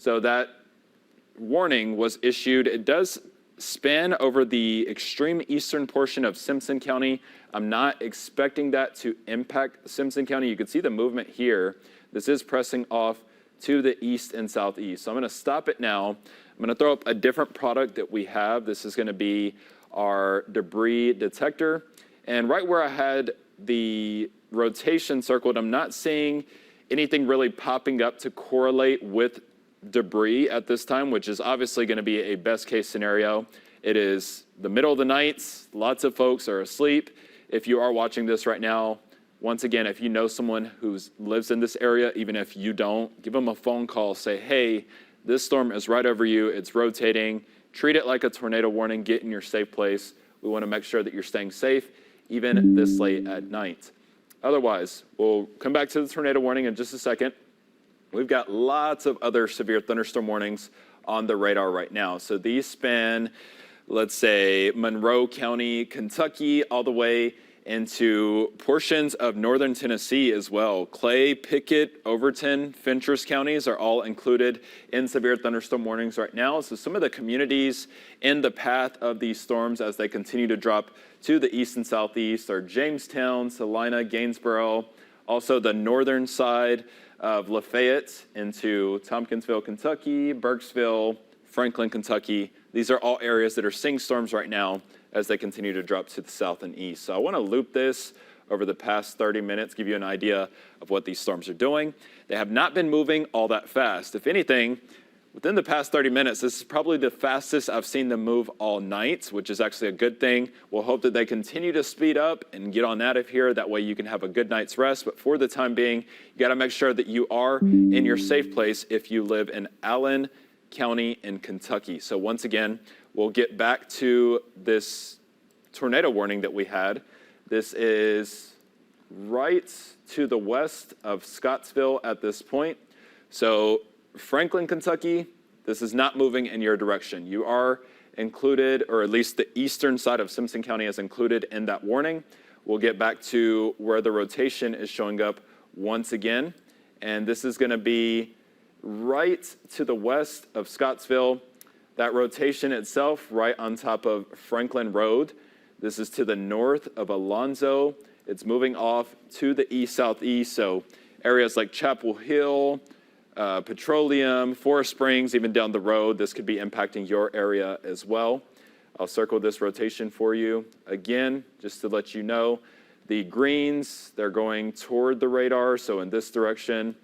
So that warning was issued. It does span over the extreme eastern portion of Simpson County. I'm not expecting that to impact Simpson County. You can see the movement here. This is pressing off to the east and southeast. So I'm going to stop it now. I'm going to throw up a different product that we have. This is going to be our debris detector. And right where I had the rotation circled, I'm not seeing anything really popping up to correlate with debris at this time, which is obviously going to be a best case scenario. It is the middle of the night. Lots of folks are asleep. If you are watching this right now, once again, if you know someone who lives in this area, even if you don't, give them a phone call. Say, hey, this storm is right over you. It's rotating. Treat it like a tornado warning. Get in your safe place. We want to make sure that you're staying safe, even this late at night. Otherwise, we'll come back to the tornado warning in just a second. We've got lots of other severe thunderstorm warnings on the radar right now. So these span, let's say, Monroe County, Kentucky, all the way into portions of northern Tennessee as well. Clay, Pickett, Overton, Fentress counties are all included in severe thunderstorm warnings right now. So some of the communities in the path of these storms as they continue to drop to the east and southeast are Jamestown, Salina, Gainesboro, also the northern side of Lafayette into Tompkinsville, Kentucky, Burkesville, Franklin, Kentucky. These are all areas that are seeing storms right now as they continue to drop to the south and east. So I want to loop this over the past 30 minutes, give you an idea of what these storms are doing. They have not been moving all that fast. If anything, within the past 30 minutes, this is probably the fastest I've seen them move all night, which is actually a good thing. We'll hope that they continue to speed up and get on out of here. That way you can have a good night's rest. But for the time being, you got to make sure that you are in your safe place if you live in Allen County in Kentucky. So once again, we'll get back to this tornado warning that we had. This is right to the west of Scottsville at this point. So Franklin, Kentucky, this is not moving in your direction. You are included, or at least the eastern side of Simpson County is included in that warning. We'll get back to where the rotation is showing up once again. And this is going to be right to the west of Scottsville. That rotation itself right on top of Franklin Road. This is to the north of Alonzo. It's moving off to the east-southeast, so areas like Chapel Hill, Petroleum, Forest Springs, even down the road, this could be impacting your area as well. I'll circle this rotation for you. Again, just to let you know, the greens, they're going toward the radar, so in this direction.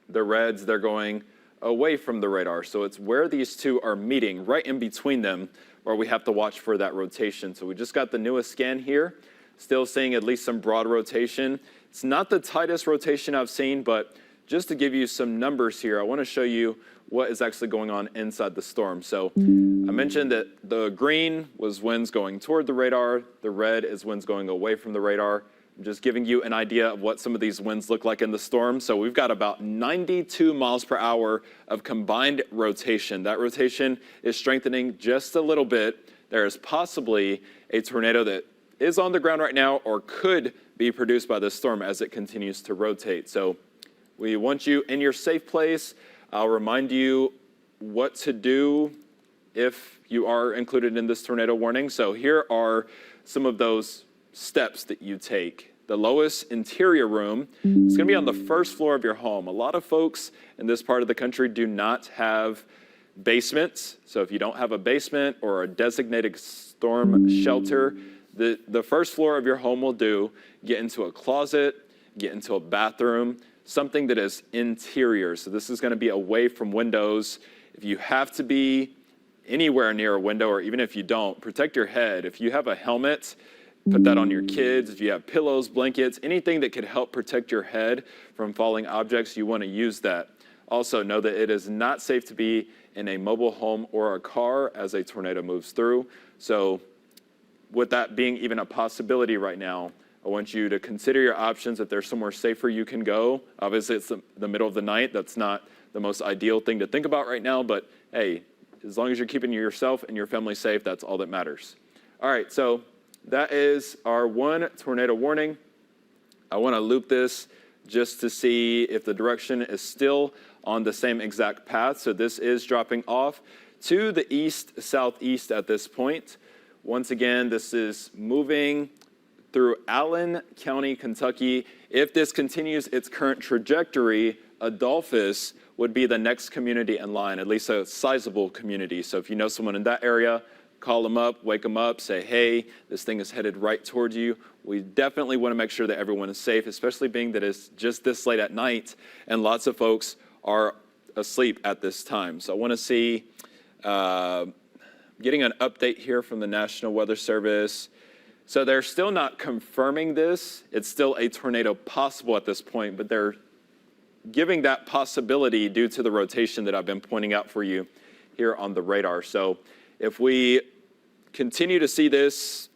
The reds, they're going away from the radar. So it's where these two are meeting, right in between them, where we have to watch for that rotation. So we just got the newest scan here, still seeing at least some broad rotation. It's not the tightest rotation I've seen, but just to give you some numbers here, I want to show you what is actually going on inside the storm. So I mentioned that the green was winds going toward the radar. The red is winds going away from the radar. I'm just giving you an idea of what some of these winds look like in the storm. So we've got about 92 miles per hour of combined rotation. That rotation is strengthening just a little bit. There is possibly a tornado that is on the ground right now or could be produced by this storm as it continues to rotate. So we want you in your safe place. I'll remind you what to do if you are included in this tornado warning. So here are some of those steps that you take. The lowest interior room is going to be on the first floor of your home. A lot of folks in this part of the country do not have basements. So if you don't have a basement or a designated storm shelter, the first floor of your home will do. Get into a closet, get into a bathroom, something that is interior. So this is going to be away from windows. If you have to be anywhere near a window, or even if you don't, protect your head. If you have a helmet, put that on your kids. If you have pillows, blankets, anything that could help protect your head from falling objects, you want to use that. Also, know that it is not safe to be in a mobile home or a car as a tornado moves through. So with that being even a possibility right now, I want you to consider your options. If there's somewhere safer you can go. Obviously, it's the middle of the night. That's not the most ideal thing to think about right now. But hey, as long as you're keeping yourself and your family safe, that's all that matters. All right, so that is our one tornado warning. I want to loop this just to see if the direction is still on the same exact path. So this is dropping off to the east-southeast at this point. Once again, this is moving through Allen County, Kentucky. If this continues its current trajectory, Adolphus would be the next community in line, at least a sizable community. So if you know someone in that area, call them up, wake them up, say, hey, this thing is headed right towards you. We definitely want to make sure that everyone is safe, especially being that it's just this late at night and lots of folks are asleep at this time. So I want to see, getting an update here from the National Weather Service. So they're still not confirming this. It's still a tornado possible at this point, but they're giving that possibility due to the rotation that I've been pointing out for you here on the radar. So if we continue to see this,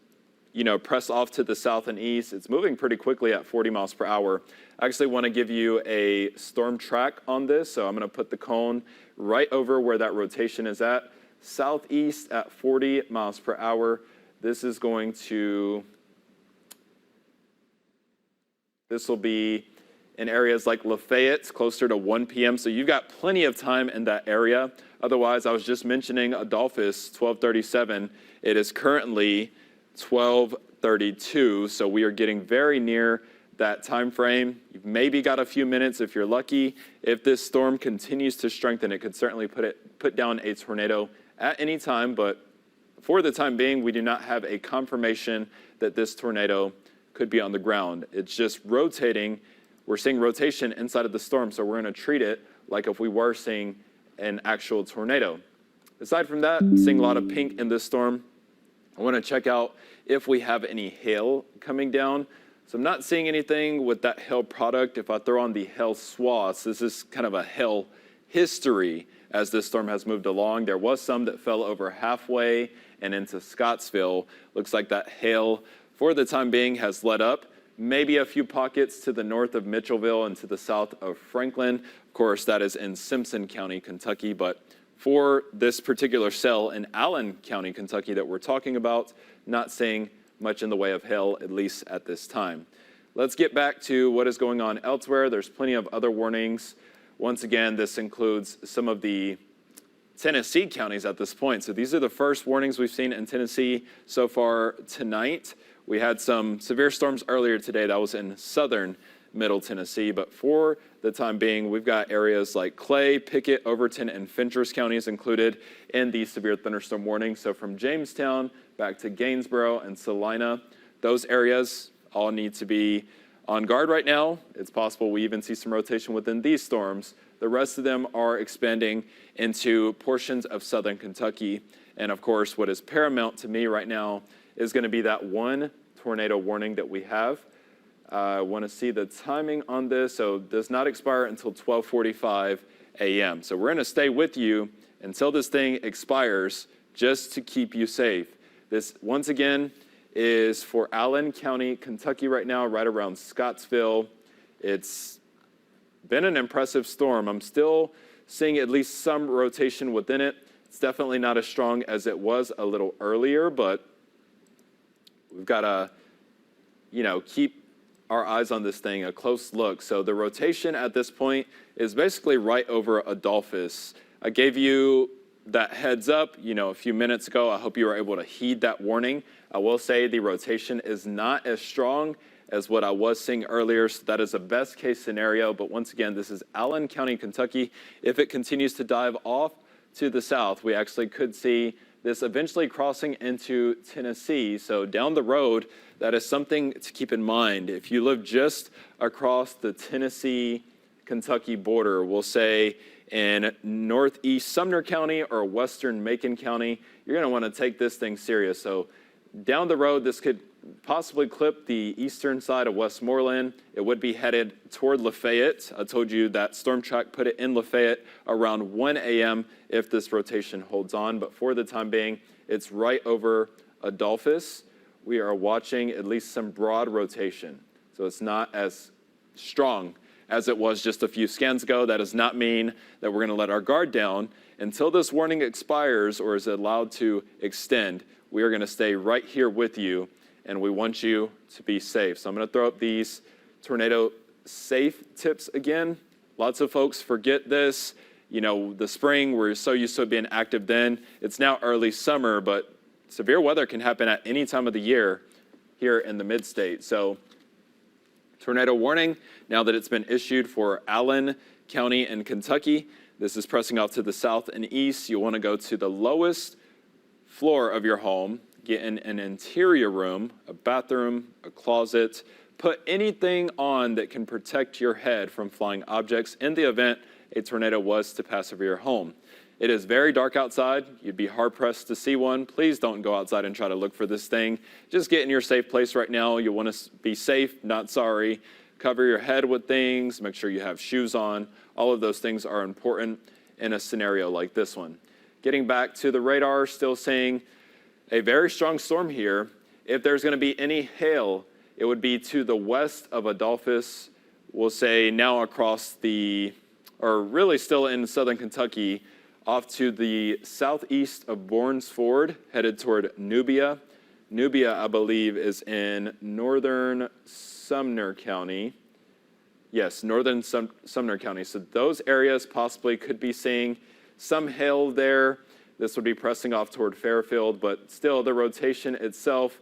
press off to the south and east, it's moving pretty quickly at 40 miles per hour. I actually want to give you a storm track on this. So I'm going to put the cone right over where that rotation is at. Southeast at 40 miles per hour. This will be in areas like Lafayette, closer to 1 p.m. So you've got plenty of time in that area. Otherwise, I was just mentioning Adolphus, 1237. It is currently 1232. So we are getting very near that time frame. You've maybe got a few minutes if you're lucky. If this storm continues to strengthen, it could certainly put down a tornado at any time. But for the time being, we do not have a confirmation that this tornado could be on the ground. It's just rotating. We're seeing rotation inside of the storm, so we're going to treat it like if we were seeing an actual tornado. Aside from that, seeing a lot of pink in this storm. I want to check out if we have any hail coming down. So I'm not seeing anything with that hail product. If I throw on the hail swaths, this is kind of a hail history as this storm has moved along. There was some that fell over halfway and into Scottsville. Looks like that hail, for the time being, has let up. Maybe a few pockets to the north of Mitchellville and to the south of Franklin. Of course, that is in Simpson County, Kentucky. But for this particular cell in Allen County, Kentucky that we're talking about, not seeing much in the way of hail, at least at this time. Let's get back to what is going on elsewhere. There's plenty of other warnings. Once again, this includes some of the Tennessee counties at this point. So these are the first warnings we've seen in Tennessee so far tonight. We had some severe storms earlier today. That was in southern Middle Tennessee. But for the time being, we've got areas like Clay, Pickett, Overton, and Fentress counties included in the severe thunderstorm warning. So from Jamestown back to Gainesboro and Salina, those areas all need to be on guard right now. It's possible we even see some rotation within these storms. The rest of them are expanding into portions of southern Kentucky. And of course, what is paramount to me right now is going to be that one tornado warning that we have. I want to see the timing on this. So it does not expire until 12:45 a.m. So we're going to stay with you until this thing expires just to keep you safe. This, once again, is for Allen County, Kentucky right now, right around Scottsville. It's been an impressive storm. I'm still seeing at least some rotation within it. It's definitely not as strong as it was a little earlier, but we've got to, keep our eyes on this thing, a close look. So the rotation at this point is basically right over Adolphus. I gave you that heads up, a few minutes ago. I hope you were able to heed that warning. I will say the rotation is not as strong as what I was seeing earlier. So that is a best case scenario. But once again, this is Allen County, Kentucky. If it continues to dive off to the south, we actually could see this eventually crossing into Tennessee. So down the road, that is something to keep in mind. If you live just across the Tennessee-Kentucky border, we'll say in northeast Sumner County or western Macon County, you're going to want to take this thing serious. So down the road, this could possibly clip the eastern side of Westmoreland. It would be headed toward Lafayette. I told you that storm track put it in Lafayette around 1 a.m. if this rotation holds on. But for the time being, it's right over Adolphus. We are watching at least some broad rotation. So it's not as strong as it was just a few scans ago. That does not mean that we're going to let our guard down. Until this warning expires or is allowed to extend, we are going to stay right here with you, and we want you to be safe. So I'm going to throw up these tornado safe tips again. Lots of folks forget this. The spring, we're so used to it being active then. It's now early summer, but severe weather can happen at any time of the year here in the mid-state. So tornado warning, now that it's been issued for Allen County in Kentucky. This is pressing off to the south and east. You want to go to the lowest floor of your home, get in an interior room, a bathroom, a closet, put anything on that can protect your head from flying objects in the event a tornado was to pass over your home. It is very dark outside. You'd be hard-pressed to see one. Please don't go outside and try to look for this thing. Just get in your safe place right now. You want to be safe, not sorry. Cover your head with things. Make sure you have shoes on. All of those things are important in a scenario like this one. Getting back to the radar, still seeing a very strong storm here. If there's going to be any hail, it would be to the west of Adolphus. We'll say now across or really still in southern Kentucky, off to the southeast of Bournes Ford, headed toward Nubia. Nubia, I believe, is in northern Sumner County. Yes, northern Sumner County. So those areas possibly could be seeing some hail there. This would be pressing off toward Fairfield, but still the rotation itself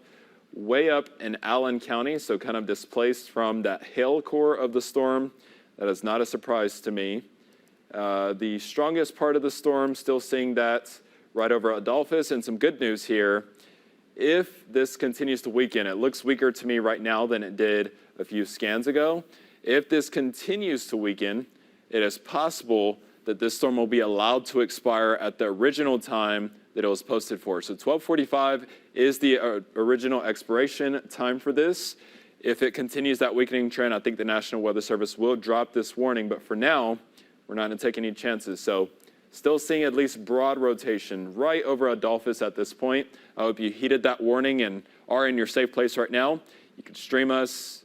way up in Allen County, so kind of displaced from that hail core of the storm. That is not a surprise to me. The strongest part of the storm, still seeing that right over Adolphus, and some good news here. If this continues to weaken, it looks weaker to me right now than it did a few scans ago. If this continues to weaken, it is possible that this storm will be allowed to expire at the original time that it was posted for. So 12:45 is the original expiration time for this. If it continues that weakening trend, I think the National Weather Service will drop this warning, but for now, we're not going to take any chances. So still seeing at least broad rotation right over Adolphus at this point. I hope you heeded that warning and are in your safe place right now. You can stream us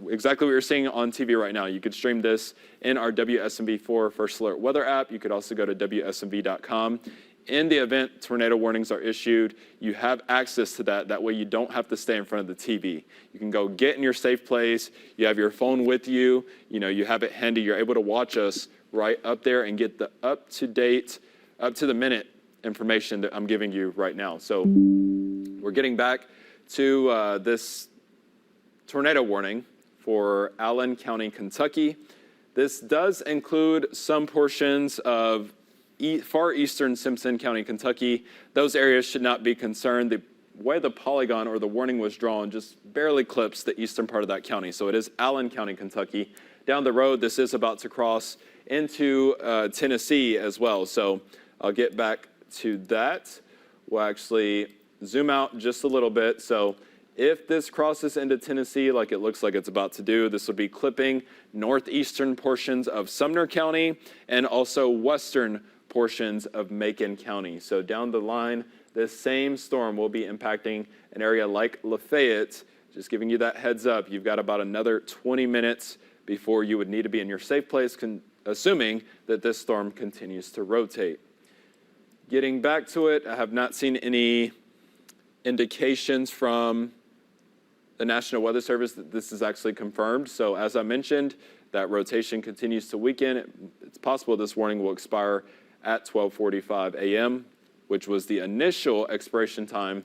exactly what you're seeing on TV right now. You could stream this in our WSMV4 First Alert Weather app. You could also go to WSMV.com. In the event tornado warnings are issued, you have access to that. That way you don't have to stay in front of the TV. You can go get in your safe place. You have your phone with you. You have it handy. You're able to watch us right up there and get the up-to-date, up-to-the-minute information that I'm giving you right now. So we're getting back to this tornado warning for Allen County, Kentucky. This does include some portions of far eastern Simpson County, Kentucky. Those areas should not be concerned. The way the polygon or the warning was drawn just barely clips the eastern part of that county. So it is Allen County, Kentucky. Down the road, this is about to cross into Tennessee as well. So I'll get back to that. We'll actually zoom out just a little bit. So if this crosses into Tennessee like it looks like it's about to do, this will be clipping northeastern portions of Sumner County and also western portions of Macon County. So down the line, this same storm will be impacting an area like Lafayette. Just giving you that heads up, you've got about another 20 minutes before you would need to be in your safe place, assuming that this storm continues to rotate. Getting back to it, I have not seen any indications from the National Weather Service that this is actually confirmed. So as I mentioned, that rotation continues to weaken. It's possible this warning will expire at 12:45 a.m., which was the initial expiration time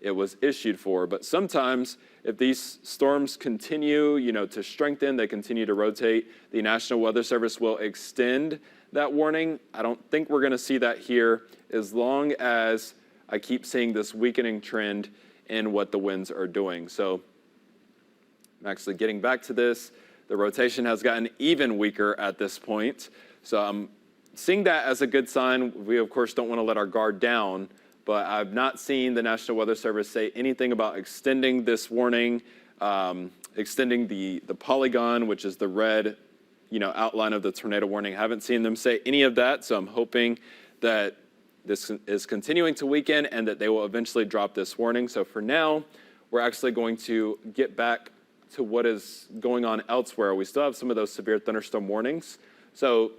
it was issued for. But sometimes if these storms continue, to strengthen, they continue to rotate, the National Weather Service will extend that warning. I don't think we're going to see that here as long as I keep seeing this weakening trend in what the winds are doing. So I'm actually getting back to this. The rotation has gotten even weaker at this point. So I'm seeing that as a good sign. We, of course, don't want to let our guard down, but I've not seen the National Weather Service say anything about extending this warning, extending the polygon, which is the red outline of the tornado warning. I haven't seen them say any of that, so I'm hoping that this is continuing to weaken and that they will eventually drop this warning. So for now, we're actually going to get back to what is going on elsewhere. We still have some of those severe thunderstorm warnings. So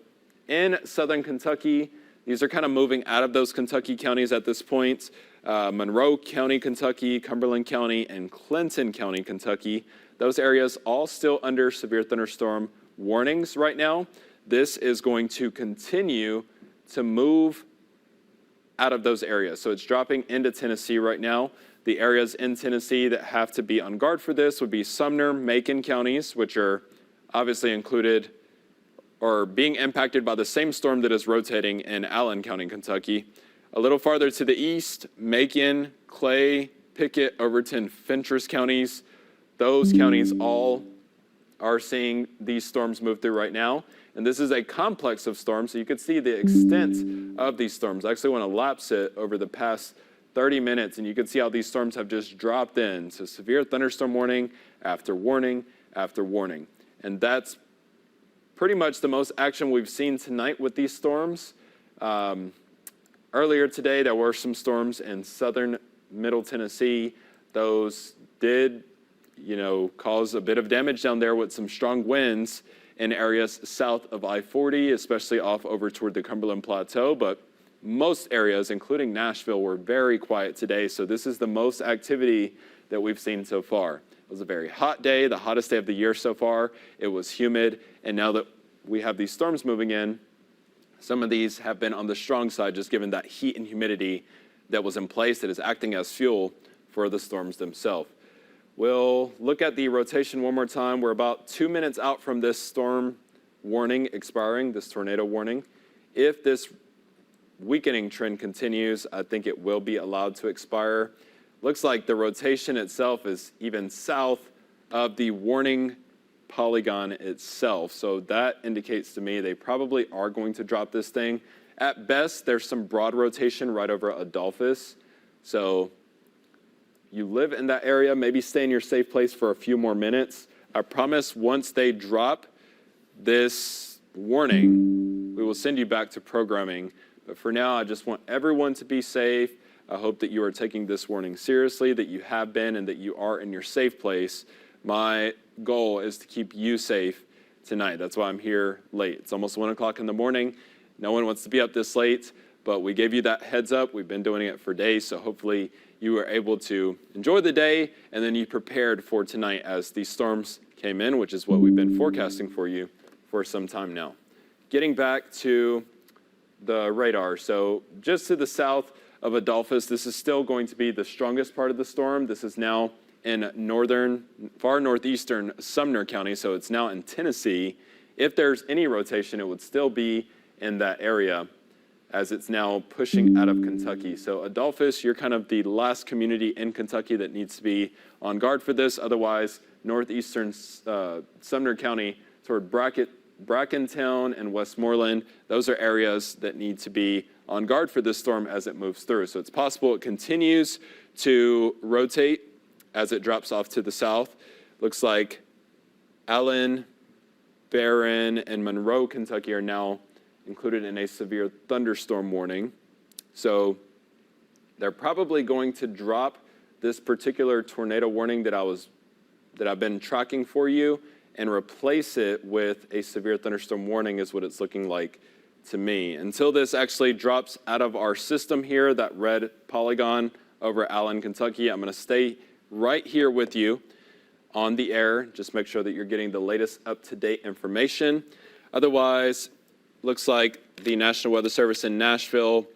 in southern Kentucky, these are kind of moving out of those Kentucky counties at this point. Monroe County, Kentucky, Cumberland County, and Clinton County, Kentucky. Those areas all still under severe thunderstorm warnings right now. this is going to continue to move out of those areas. So it's dropping into Tennessee right now. The areas in Tennessee that have to be on guard for this would be Sumner, Macon counties, which are obviously included or being impacted by the same storm that is rotating in Allen County, Kentucky. A little farther to the east, Macon, Clay, Pickett, Overton, Fentress counties. Those counties all are seeing these storms move through right now. And this is a complex of storms, so you can see the extent of these storms. I actually want to lapse it over the past 30 minutes, and you can see how these storms have just dropped in. So severe thunderstorm warning after warning after warning. And that's pretty much the most action we've seen tonight with these storms. Earlier today, there were some storms in southern Middle Tennessee. Those did, cause a bit of damage down there with some strong winds in areas south of I-40, especially off over toward the Cumberland Plateau. But most areas, including Nashville, were very quiet today. So this is the most activity that we've seen so far. It was a very hot day, the hottest day of the year so far. It was humid. And now that we have these storms moving in, some of these have been on the strong side, just given that heat and humidity that was in place that is acting as fuel for the storms themselves. We'll look at the rotation one more time. We're about 2 minutes out from this storm warning expiring, this tornado warning. If this weakening trend continues, I think it will be allowed to expire. Looks like the rotation itself is even south of the warning polygon itself. So that indicates to me they probably are going to drop this thing. At best, there's some broad rotation right over Adolphus. So you live in that area, maybe stay in your safe place for a few more minutes. I promise once they drop this warning, we will send you back to programming. But for now, I just want everyone to be safe. I hope that you are taking this warning seriously, that you have been, and that you are in your safe place. My goal is to keep you safe tonight. That's why I'm here late. It's almost 1 o'clock in the morning. No one wants to be up this late, but we gave you that heads up. We've been doing it for days, so hopefully you were able to enjoy the day, and then you prepared for tonight as these storms came in, which is what we've been forecasting for you for some time now. Getting back to the radar. So just to the south of Adolphus, this is still going to be the strongest part of the storm. This is now in far northeastern Sumner County, so it's now in Tennessee. If there's any rotation, it would still be in that area, as it's now pushing out of Kentucky. So Adolphus, you're kind of the last community in Kentucky that needs to be on guard for this. Otherwise, northeastern Sumner County toward Brackentown and Westmoreland, those are areas that need to be on guard for this storm as it moves through. So it's possible it continues to rotate as it drops off to the south. Looks like Allen, Barron, and Monroe, Kentucky are now included in a severe thunderstorm warning. So they're probably going to drop this particular tornado warning that I've been tracking for you and replace it with a severe thunderstorm warning is what it's looking like to me. Until this actually drops out of our system here, that red polygon over Allen, Kentucky, I'm going to stay right here with you on the air. Just make sure that you're getting the latest up-to-date information. Otherwise, looks like the National Weather Service in Nashville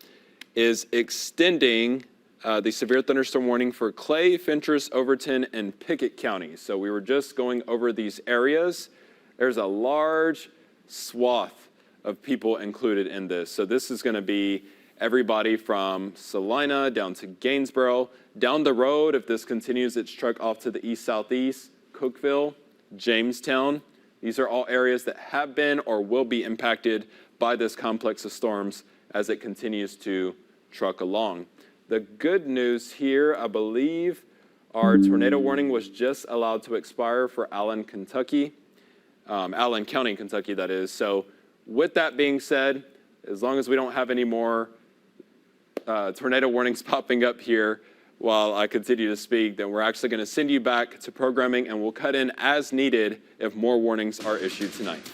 is extending the severe thunderstorm warning for Clay, Fentress, Overton, and Pickett counties. So we were just going over these areas. There's a large swath of people included in this. So this is going to be everybody from Salina down to Gainesboro. Down the road, if this continues its trek off to the east-southeast, Cookeville, Jamestown. These are all areas that have been or will be impacted by this complex of storms as it continues to truck along. The good news here, I believe, our tornado warning was just allowed to expire for Allen, Kentucky, Allen County, Kentucky, that is. So with that being said, as long as we don't have any more tornado warnings popping up here while I continue to speak, then we're actually going to send you back to programming, and we'll cut in as needed if more warnings are issued tonight.